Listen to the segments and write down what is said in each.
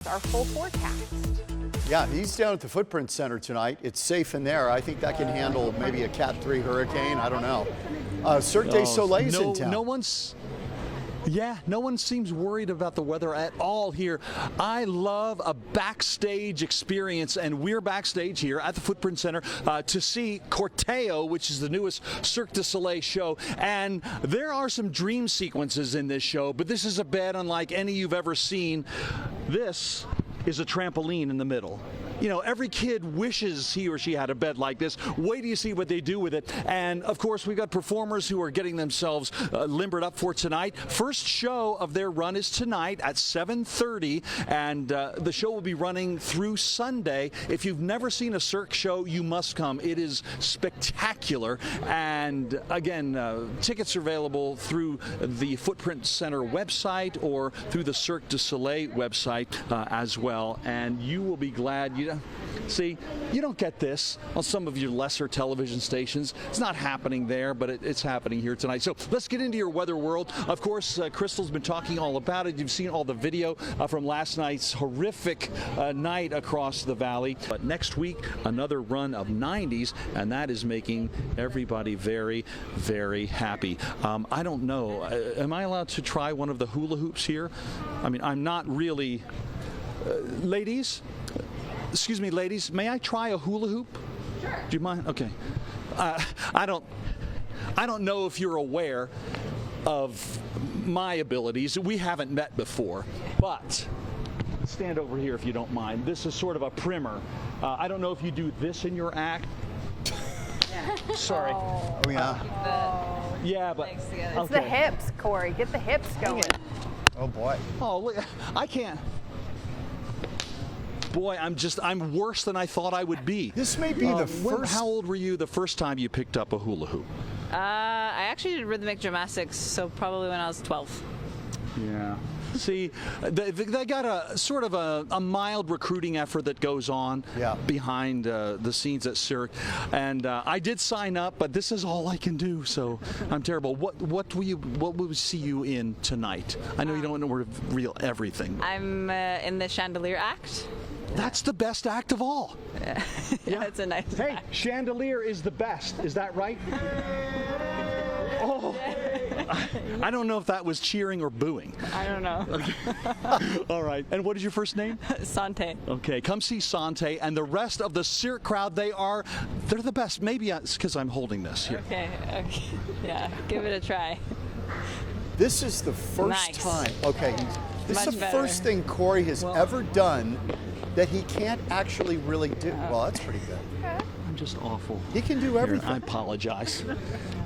Our full forecast. Yeah, he's down at the Footprint Center tonight. It's safe in there. I think that can handle maybe a Cat 3 hurricane. I don't know. Cirque du Soleil is in town. No one seems worried about the weather at all here. I love a backstage experience, and we're backstage here at the Footprint Center to see CORTEO, which is the newest Cirque du Soleil show. And there are some dream sequences in this show, but this is a bed unlike any you've ever seen. This is a trampoline in the middle. You know, every kid wishes he or she had a bed like this. Wait till you see what they do with it. And, of course, we've got performers who are getting themselves limbered up for tonight. First show of their run is tonight at 7:30, and the show will be running through Sunday. If you've never seen a Cirque show, you must come. It is spectacular. And, again, tickets are available through the Footprint Center website or through the Cirque du Soleil website as well. And you will be glad you see, you don't get this on some of your lesser television stations. It's not happening there, but it's happening here tonight. So let's get into your weather world. Of course, Crystal's been talking all about it. You've seen all the video from last night's horrific night across the valley. But next week, another run of 90s, and that is making everybody very, very happy. I don't know. Am I allowed to try one of the hula hoops here? I mean, I'm not really... ladies? Excuse me, ladies, may I try a hula hoop? Sure. Do you mind? Okay. I don't know if you're aware of my abilities. We haven't met before, but stand over here if you don't mind. This is sort of a primer. I don't know if you do this in your act. Yeah. Sorry. Oh, yeah. Yeah, but it's the hips, Cory. Get the hips going. Oh, boy. Oh, look, I can't. Boy, I'm worse than I thought I would be. This may be the first... How old were you the first time you picked up a hula hoop? I actually did rhythmic gymnastics, so probably when I was 12. Yeah. See, they got a sort of a mild recruiting effort that goes on behind the scenes at Cirque, and I did sign up, but this is all I can do, so I'm terrible. What will we see you in tonight? I know you don't want to reveal everything. I'm in the chandelier act. That's the best act of all. Yeah, it's a nice act. Chandelier is the best. Is that right? Oh. I don't know if that was cheering or booing. I don't know. Okay. All right. And what is your first name? Sante. Okay. Come see Sante and the rest of the Cirque crowd. They're the best. Maybe it's because I'm holding this here. Okay. Yeah. Give it a try. This is the first time. Okay. This is the first thing Cory has ever done that he can't actually really do. Well, that's pretty good. I'm just awful. He can do everything. I apologize.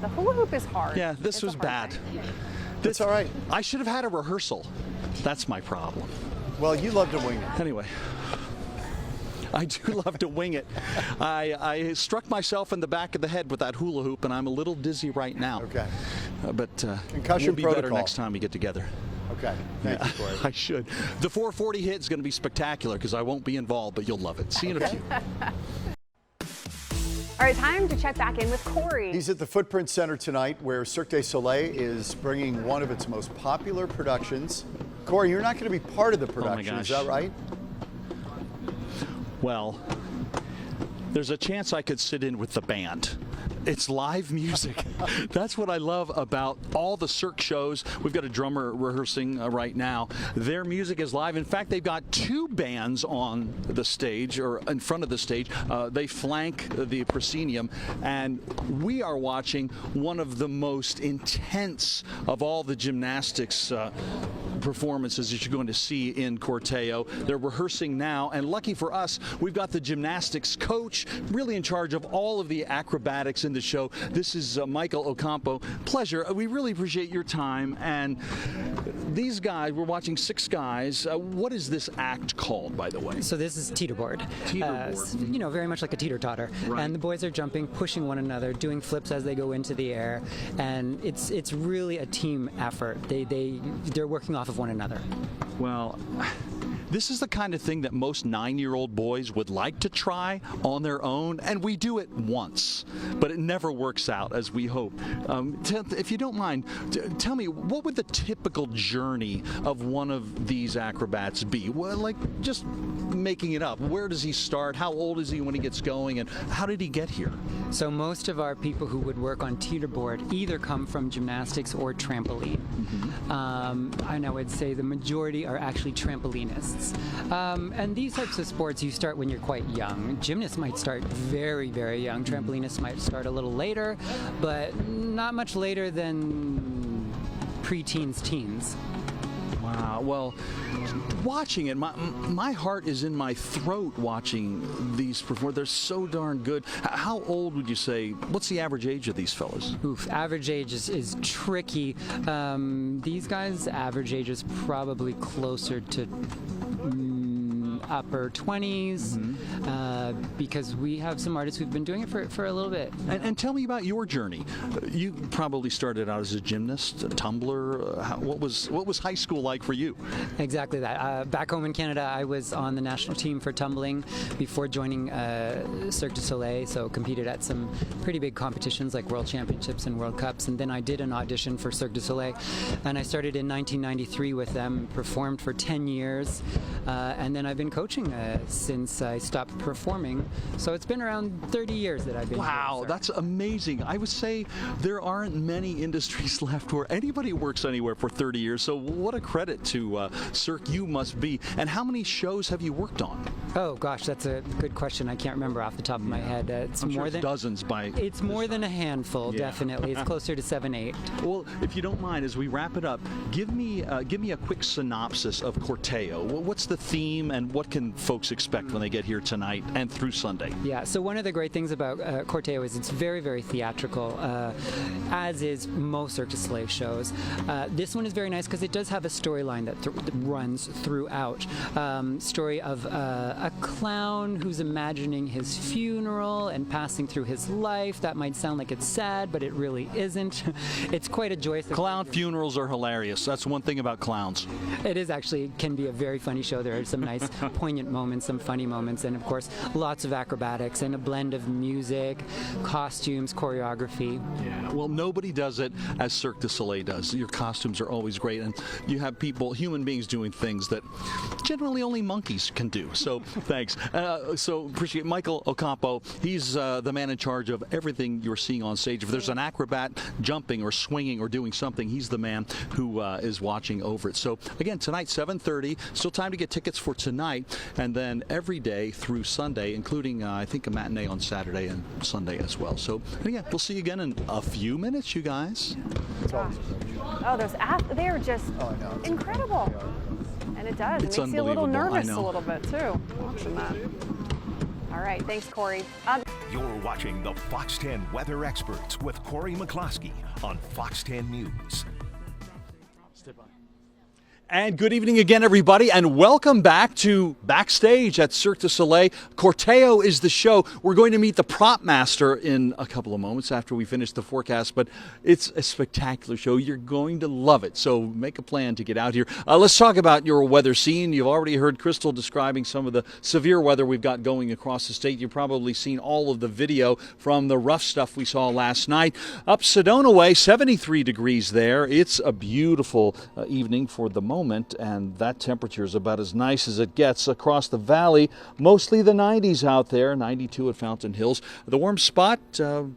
The hula hoop is hard. Yeah, this was bad. That's all right. I should have had a rehearsal. That's my problem. Well, you love to wing it. Anyway. I do love to wing it. I struck myself in the back of the head with that hula hoop, and I'm a little dizzy right now. Okay. But concussion we'll be better next time we get together. Okay. Thank you, Cory. I should. The 440 hit is going to be spectacular because I won't be involved, but you'll love it. See you in a few. All right, time to check back in with Cory. He's at the Footprint Center tonight, where Cirque du Soleil is bringing one of its most popular productions. Cory, you're not going to be part of the production, is that right? Well, there's a chance I could sit in with the band. It's live music. That's what I love about all the Cirque shows. We've got a drummer rehearsing right now. Their music is live. In fact, they've got two bands on the stage, or in front of the stage. They flank the proscenium, and we are watching one of the most intense of all the gymnastics performances that you're going to see in CORTEO. They're rehearsing now, and lucky for us, we've got the gymnastics coach really in charge of all of the acrobatics in the show. This is Michael Ocampo. Pleasure. We really appreciate your time. And these guys, we're watching 6 guys. What is this act called, by the way? So this is teeterboard. Teeterboard. You know, very much like a teeter-totter. Right. And the boys are jumping, pushing one another, doing flips as they go into the air. And it's really a team effort. They're working off of one another. Well, This is the kind of thing that most 9-year-old boys would like to try on their own, and we do it once, but it never works out as we hope. If you don't mind, tell me, what would the typical journey of one of these acrobats be? Well, like, just making it up. Where does he start? How old is he when he gets going? And how did he get here? So most of our people who would work on teeterboard either come from gymnastics or trampoline. And I would say the majority are actually trampolinists. And these types of sports, you start when you're quite young. Gymnasts might start very, very young. Trampolinists might start a little later, but not much later than pre-teens, teens. Wow. Well, watching it, my heart is in my throat watching these perform. They're so darn good. How old would you say? What's the average age of these fellas? Oof, average age is tricky. These guys' average age is probably closer to upper 20s, because we have some artists who've been doing it for a little bit. And tell me about your journey. You probably started out as a gymnast, a tumbler. What was high school like for you? Exactly that. Back home in Canada, I was on the national team for tumbling before joining Cirque du Soleil, so competed at some pretty big competitions like World Championships and World Cups, and then I did an audition for Cirque du Soleil, and I started in 1993 with them, performed for 10 years, and then I've been coaching since I stopped performing, so it's been around 30 years that I've been Wow, here. that's amazing. I would say there aren't many industries left where anybody works anywhere for 30 years, so what a credit to Cirque you must be. And how many shows have you worked on? Oh gosh, that's a good question. I can't remember off the top of my head. It's I'm more sure than dozens by. It's more than a handful, Yeah. definitely. It's closer to 7, 8. Well, if you don't mind, as we wrap it up, give me a quick synopsis of CORTEO. What's the theme, and what can folks expect when they get here tonight and through Sunday? Yeah, so one of the great things about CORTEO is it's very, very theatrical, as is most Cirque du Soleil shows. This one is very nice because it does have a storyline that runs throughout. Story of a clown who's imagining his funeral and passing through his life. That might sound like it's sad, but it really isn't. It's quite a joyous. Clown funerals are hilarious. That's one thing about clowns. It is actually, can be a very funny show. There are some nice poignant moments, some funny moments, and of course lots of acrobatics and a blend of music, costumes, choreography. Yeah. Well, nobody does it as Cirque du Soleil does. Your costumes are always great, and you have people, human beings, doing things that generally only monkeys can do. So thanks. So appreciate Michael Ocampo. He's the man in charge of everything you're seeing on stage. If there's an acrobat jumping or swinging or doing something, he's the man who is watching over it. So again, tonight, 7:30. Still time to get tickets for tonight, and then every day through Sunday, including I think a matinee on Saturday and Sunday as well. So again, we'll see you again in a few minutes, you guys. Oh, those they're just incredible. And it does. It's It makes you a little unbelievable, I nervous a know. little bit too, watching that. All right, thanks, Cory. You're watching the Fox 10 Weather Experts with Cory McCloskey on Fox 10 News. And good evening again, everybody, and welcome back to Backstage at Cirque du Soleil. CORTEO is the show. We're going to meet the prop master in a couple of moments after we finish the forecast, but it's a spectacular show. You're going to love it, so make a plan to get out here. Let's talk about your weather scene. You've already heard Crystal describing some of the severe weather we've got going across the state. You've probably seen all of the video from the rough stuff we saw last night. Up Sedona way, 73 degrees there. It's a beautiful evening for the moment, and that temperature is about as nice as it gets across the valley. Mostly the 90s out there, 92 at Fountain Hills. The warm spot,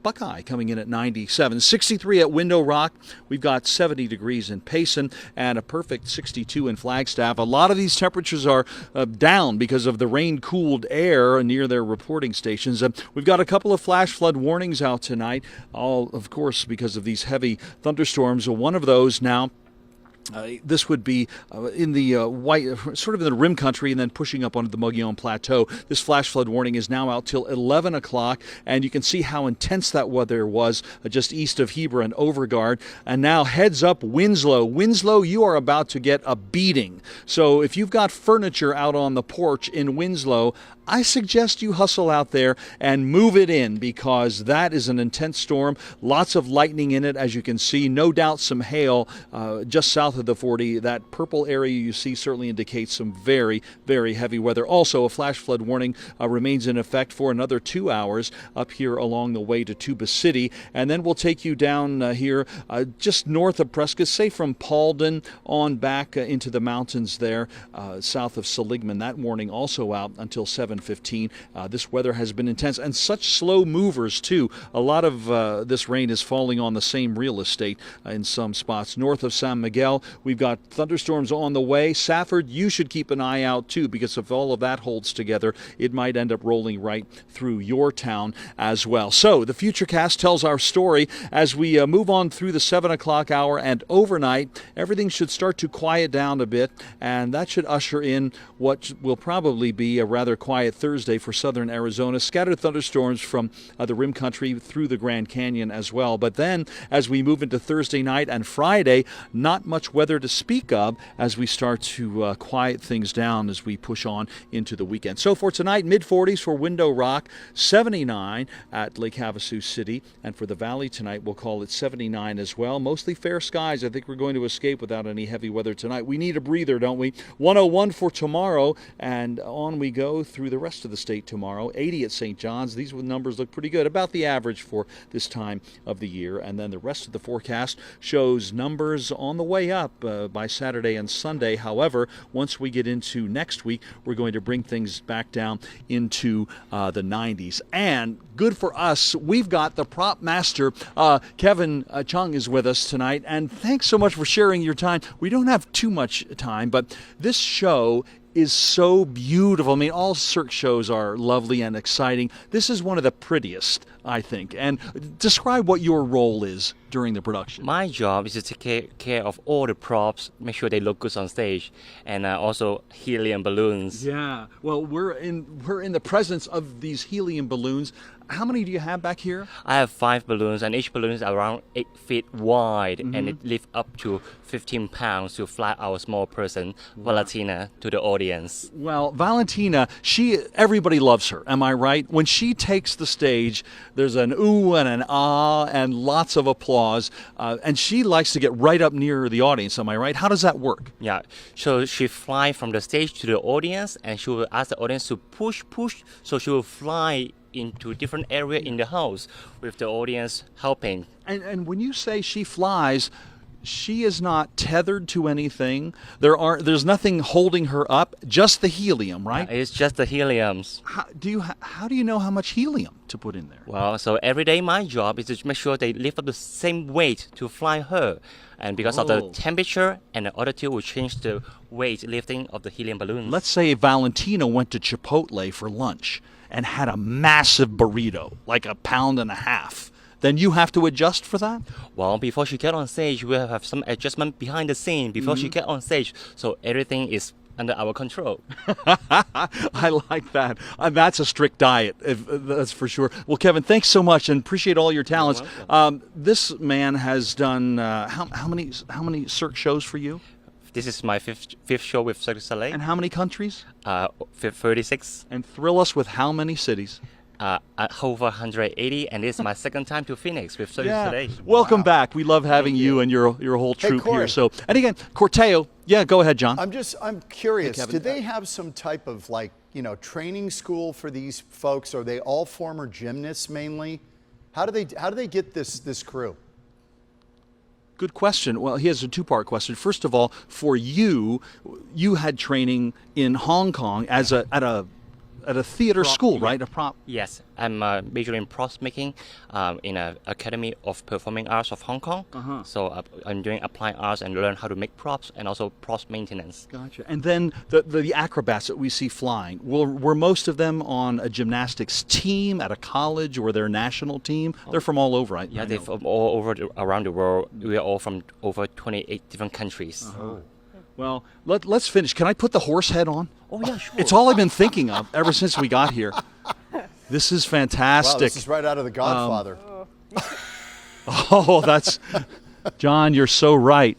Buckeye coming in at 97. 63 at Window Rock. We've got 70 degrees in Payson and a perfect 62 in Flagstaff. A lot of these temperatures are down because of the rain-cooled air near their reporting stations. We've got a couple of flash flood warnings out tonight, all, of course, because of these heavy thunderstorms. One of those now, this would be in the sort of in the rim country and then pushing up onto the Mogollon Plateau. This flash flood warning is now out till 11 o'clock, and you can see how intense that weather was just east of Heber and Overgard. And now heads up Winslow. Winslow, you are about to get a beating. So if you've got furniture out on the porch in Winslow, I suggest you hustle out there and move it in, because that is an intense storm. Lots of lightning in it, as you can see. No doubt some hail just south of the 40. That purple area you see certainly indicates some very, very heavy weather. Also, a flash flood warning remains in effect for another 2 hours up here along the way to Tuba City. And then we'll take you down here just north of Prescott, say from Paulden on back into the mountains there south of Seligman. That warning also out until 7:15. This weather has been intense and such slow movers too. A lot of this rain is falling on the same real estate in some spots. North of San Miguel, we've got thunderstorms on the way. Safford, you should keep an eye out too, because if all of that holds together, it might end up rolling right through your town as well. So the Futurecast tells our story as we move on through the 7 o'clock hour, and overnight everything should start to quiet down a bit, and that should usher in what will probably be a rather quiet Thursday for southern Arizona. Scattered thunderstorms from the rim country through the Grand Canyon as well. But then as we move into Thursday night and Friday, not much weather to speak of as we start to quiet things down as we push on into the weekend. So for tonight, mid-40s for Window Rock, 79 at Lake Havasu City, and for the Valley tonight we'll call it 79 as well. Mostly fair skies. I think we're going to escape without any heavy weather tonight. We need a breather, don't we? 101 for tomorrow, and on we go through the rest of the state tomorrow. 80 at St. John's. These numbers look pretty good, about the average for this time of the year. And then the rest of the forecast shows numbers on the way up by Saturday and Sunday. However, once we get into next week, we're going to bring things back down into the 90s. And good for us, we've got the prop master, Kevin Chung, is with us tonight. And thanks so much for sharing your time. We don't have too much time, but this show is so beautiful. I mean, all Cirque shows are lovely and exciting. This is one of the prettiest, I think. And describe what your role is during the production. My job is to take care of all the props, make sure they look good on stage, and also helium balloons. Yeah. Well, we're in the presence of these helium balloons. How many do you have back here? I have 5 balloons, and each balloon is around 8 feet wide, and it lifts up to 15 pounds to fly our small person, Valentina, to the audience. Well, Valentina, everybody loves her, am I right? When she takes the stage, there's an ooh and an ah and lots of applause, and she likes to get right up near the audience, am I right? How does that work? Yeah, so she flies from the stage to the audience, and she will ask the audience to push, so she will fly into different area in the house with the audience helping. And when you say she flies, she is not tethered to anything. There's nothing holding her up, just the helium, right? It's just the heliums. How do you know how much helium to put in there? Well, so every day my job is to make sure they lift up the same weight to fly her. And because of the temperature and the altitude will change the weight lifting of the helium balloons. Let's say Valentina went to Chipotle for lunch and had a massive burrito, like 1.5 pounds. Then you have to adjust for that? Well, before she get on stage, we have some adjustment behind the scene before she get on stage. So everything is under our control. I like that. That's a strict diet, that's for sure. Well, Kevin, thanks so much and appreciate all your talents. This man has done how many Cirque shows for you? This is my fifth show with Cirque du Soleil. And how many countries? 36. And thrill us with how many cities? Over 180, and this is my second time to Phoenix with Cirque du Soleil. Welcome back. We love having you and your whole troupe Cory. here. So, and again, CORTEO. Yeah, go ahead, John. I'm curious. Hey, Kevin. Did they have some type of training school for these folks? Are they all former gymnasts mainly? How do they get this crew? Good question. Well, he has a two-part question. First of all, for you had training in Hong Kong at a theater school, right? A prop. Yes, I'm majoring in props making in an Academy of Performing Arts of Hong Kong. So I'm doing applied arts and learn how to make props and also props maintenance. Gotcha. And then the acrobats that we see flying, were most of them on a gymnastics team at a college or their national team? They're from all over, right? Yeah, they're from all over around the world. We are all from over 28 different countries. Well, let's finish. Can I put the horse head on? Oh, yeah, sure. It's all I've been thinking of ever since we got here. This is fantastic. Wow, this is right out of The Godfather. That's... John, you're so right.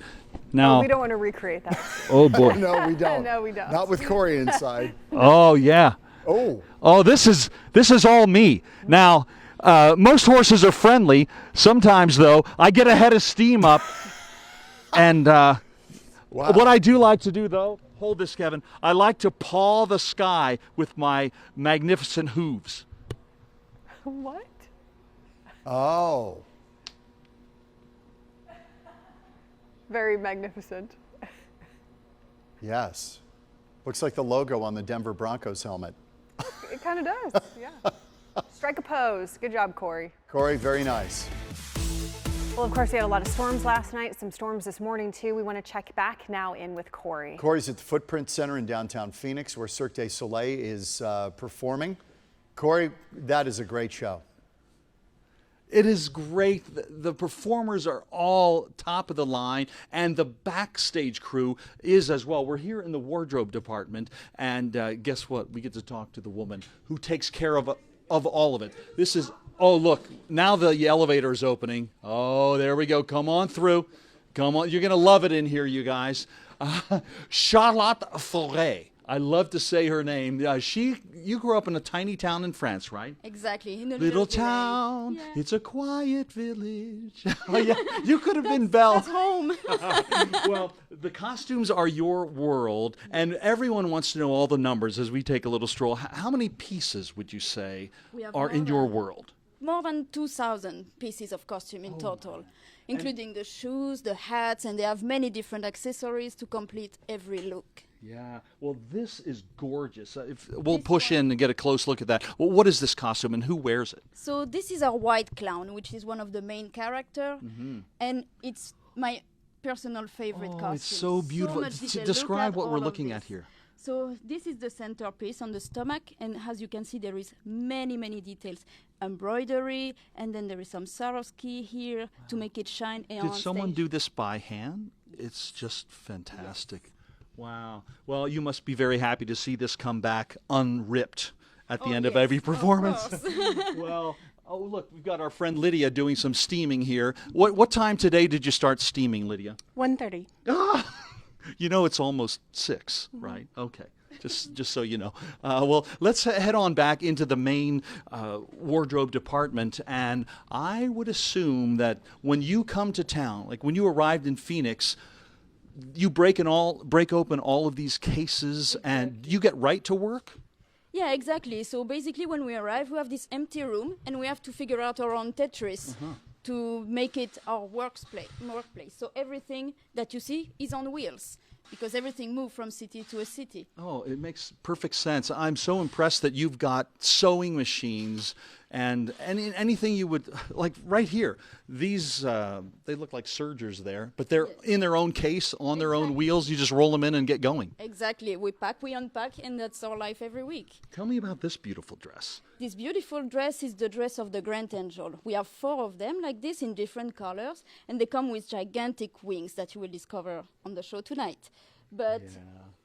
Now, we don't want to recreate that. oh, boy. No, we don't. No, we don't. Not with Cory inside. Oh, yeah. Oh, this is all me. Now, most horses are friendly. Sometimes, though, I get a head of steam up. And what I do like to do, though, hold this, Kevin, I like to paw the sky with my magnificent hooves. What? Oh. Very magnificent. Yes. Looks like the logo on the Denver Broncos helmet. It kind of does, yeah. Strike a pose. Good job, Cory. Cory, very nice. Well, of course, we had a lot of storms last night, some storms this morning, too. We want to check back now in with Cory. Cory's at the Footprint Center in downtown Phoenix, where Cirque du Soleil is performing. Cory, that is a great show. It is great. The performers are all top of the line, and the backstage crew is as well. We're here in the wardrobe department, and guess what? We get to talk to the woman who takes care of all of it. This is, oh, look, now the elevator is opening. Oh, there we go. Come on through. Come on. You're going to love it in here, you guys. Charlotte Forêt. I love to say her name. You grew up in a tiny town in France, right? Exactly. In a Little village. town, Yeah. it's a quiet village. Oh, yeah, you could have been Belle. That's home. Well, the costumes are your world, and everyone wants to know all the numbers as we take a little stroll. How many pieces would you say We have are in more your than- world? More than 2,000 pieces of costume in total, including the shoes, the hats, and they have many different accessories to complete every look. Yeah, well, this is gorgeous. We'll push in and get a close look at that. Well, what is this costume, and who wears it? So this is our white clown, which is one of the main characters, and it's my personal favorite costume. It's so beautiful. much detail. Describe Look what we're all of looking at this. here. So this is the centerpiece on the stomach, and as you can see, there is many details. Embroidery, and then there is some Swarovski here to make it shine. Did someone do this by hand? It's just fantastic. Yes. Wow. Well, you must be very happy to see this come back unripped at the end of every performance. Well, oh, look, we've got our friend Lydia doing some steaming here. What time today did you start steaming, Lydia? 1:30. You know it's almost 6, right? Okay. Just so you know. Well, let's head on back into the main wardrobe department, and I would assume that when you come to town, like when you arrived in Phoenix, you break open all of these cases, and you get right to work? Yeah, exactly. So basically when we arrive, we have this empty room, and we have to figure out our own Tetris to make it our workplace. So everything that you see is on wheels, because everything moves from city to a city. Oh, it makes perfect sense. I'm so impressed that you've got sewing machines and anything you would, like right here, these, they look like sergers there, but they're in their own case, on their own wheels. You just roll them in and get going. Exactly. We pack, we unpack, and that's our life every week. Tell me about this beautiful dress. This beautiful dress is the dress of the Grand Angel. We have 4 of them like this in different colors, and they come with gigantic wings that you will discover on the show tonight. But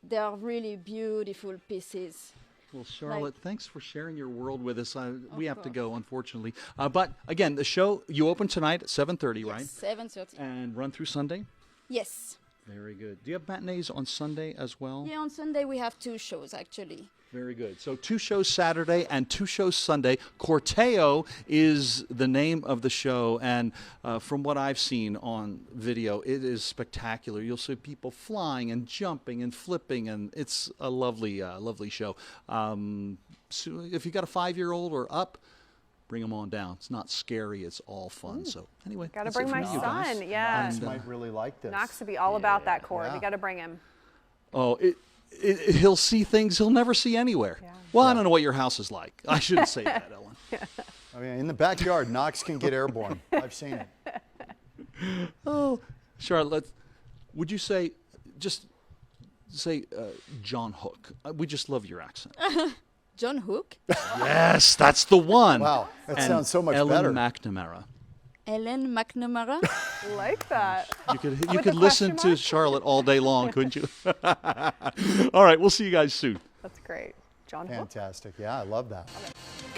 they are really beautiful pieces. Well, Charlotte, thanks for sharing your world with us. We have to go, unfortunately. But again, the show, you open tonight at 7:30, right? 7:30. And run through Sunday? Yes. Very good. Do you have matinees on Sunday as well? Yeah, on Sunday we have 2 shows actually. Very good. So 2 shows Saturday and 2 shows Sunday. CORTEO is the name of the show, and from what I've seen on video, it is spectacular. You'll see people flying and jumping and flipping, and it's a lovely, lovely show. So if you've got a 5-year-old or up, bring them on down. It's not scary. It's all fun. So anyway, Gotta that's bring it my from you guys. son. Yeah. Knox might really like this. Knox would be all about that, Cory. Yeah. We got to bring him. Oh, he'll see things he'll never see anywhere. Yeah. Well, I don't know what your house is like. I shouldn't say that, Ellen. I mean, in the backyard, Knox can get airborne. I've seen it. Oh, Charlotte, would you say, John Hook? We just love your accent. John Hook. Yes, that's the one. Wow, that And sounds so much Ellen better. McNamara. Ellen McNamara. Like that. You could the listen question to mark? Charlotte all day long, couldn't you? All right, we'll see you guys soon. That's great. John Hook. Fantastic. Yeah, I love that.